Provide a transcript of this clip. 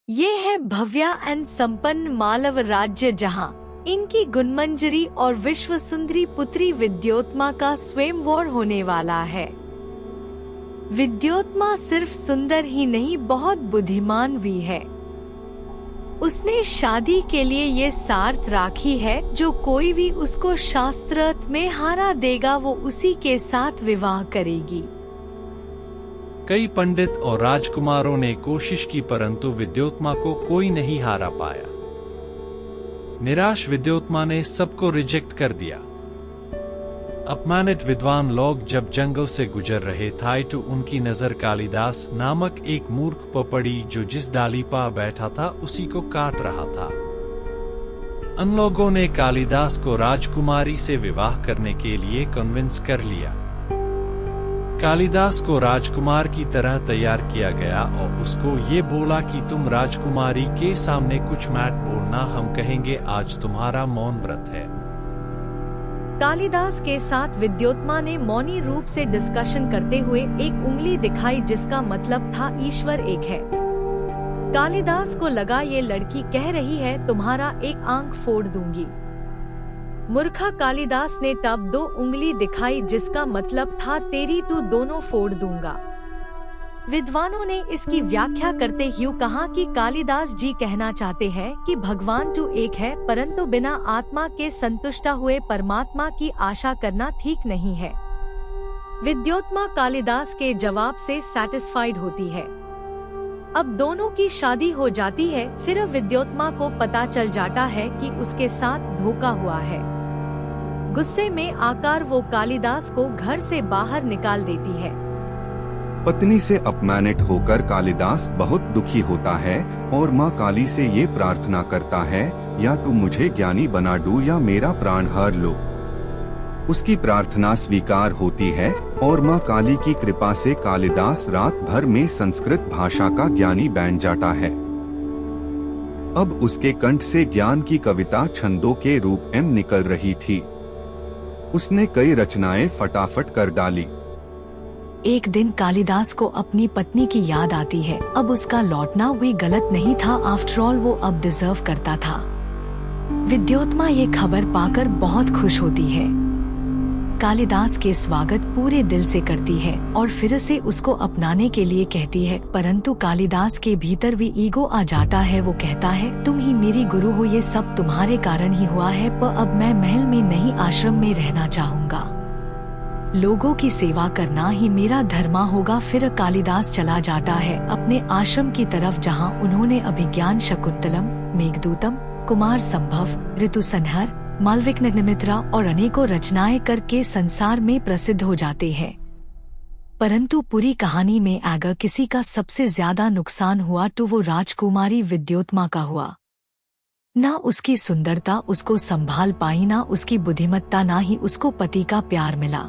ये है भव्य एंड संपन्न मालव राज्य जहाँ इनकी गुणमंजरी और विश्व सुंदरी पुत्री विद्योत्मा का स्वयंवर होने वाला है। विद्योत्मा सिर्फ सुंदर ही नहीं, बहुत बुद्धिमान भी है। उसने शादी के लिए ये शर्त राखी है, जो कोई भी उसको शास्त्रार्थ में हारा देगा वो उसी के साथ विवाह करेगी। कई पंडित और राजकुमारों ने कोशिश की, परंतु विद्योत्मा को कोई नहीं हारा पाया। निराश विद्योत्मा ने सबको रिजेक्ट कर दिया। अपमानित विद्वान लोग जब जंगल से गुजर रहे थे तो उनकी नजर कालिदास नामक एक मूर्ख पर पड़ी, जो जिस डाली पर बैठा था उसी को काट रहा था। उन लोगों ने कालिदास को राजकुमारी से विवाह करने के लिए कन्विंस कर लिया। कालिदास को राजकुमार की तरह तैयार किया गया और उसको ये बोला कि तुम राजकुमारी के सामने कुछ मत बोलना, हम कहेंगे आज तुम्हारा मौन व्रत है। कालिदास के साथ विद्योत्मा ने मौनी रूप से डिस्कशन करते हुए एक उंगली दिखाई, जिसका मतलब था ईश्वर एक है। कालिदास को लगा ये लड़की कह रही है तुम्हारा एक आंख फोड़ दूंगी। मूर्खा कालिदास ने तब दो उंगली दिखाई, जिसका मतलब था तेरी तो दोनों फोड़ दूंगा। विद्वानों ने इसकी व्याख्या करते हुए कहा कि कालिदास जी कहना चाहते हैं कि भगवान तो एक है, परंतु बिना आत्मा के संतुष्ट हुए परमात्मा की आशा करना ठीक नहीं है। विद्योत्मा कालिदास के जवाब से सैटिस्फाइड होती है। अब दोनों की शादी हो जाती है। फिर विद्योत्मा को पता चल जाता है कि उसके साथ धोखा हुआ है। गुस्से में आकर वो कालिदास को घर से बाहर निकाल देती है। पत्नी से अपमानित होकर कालिदास बहुत दुखी होता है और माँ काली से ये प्रार्थना करता है, या तू मुझे ज्ञानी बना दो या मेरा प्राण हर लो। उसकी प्रार्थना स्वीकार होती है और माँ काली की कृपा से कालिदास रात भर में संस्कृत भाषा का ज्ञानी बन जाता है। अब उसके कंठ से ज्ञान की कविता छंदों के रूप में निकल रही थी। उसने कई रचनाएं फटाफट कर डाली। एक दिन कालिदास को अपनी पत्नी की याद आती है। अब उसका लौटना भी गलत नहीं था, आफ्टर ऑल वो अब डिजर्व करता था। विद्योत्मा ये खबर पाकर बहुत खुश होती है। कालिदास के स्वागत पूरे दिल से करती है और फिर से उसको अपनाने के लिए कहती है, परंतु कालिदास के भीतर भी ईगो आ जाता है। वो कहता है तुम ही मेरी गुरु हो, ये सब तुम्हारे कारण ही हुआ है, पर अब मैं महल में नहीं आश्रम में रहना चाहूँगा। लोगों की सेवा करना ही मेरा धर्म होगा। फिर कालिदास चला जाता है अपने आश्रम की तरफ, जहाँ उन्होंने अभिज्ञान शकुंतलम, मेघदूतम, कुमार संभव, ऋतुसंहार, मालविकनिमित्रा और अनेकों रचनाएं करके संसार में प्रसिद्ध हो जाते हैं। परंतु पूरी कहानी में अगर किसी का सबसे ज्यादा नुकसान हुआ तो वो राजकुमारी विद्योत्मा का हुआ। ना उसकी सुंदरता उसको संभाल पाई, ना उसकी बुद्धिमत्ता, ना ही उसको पति का प्यार मिला।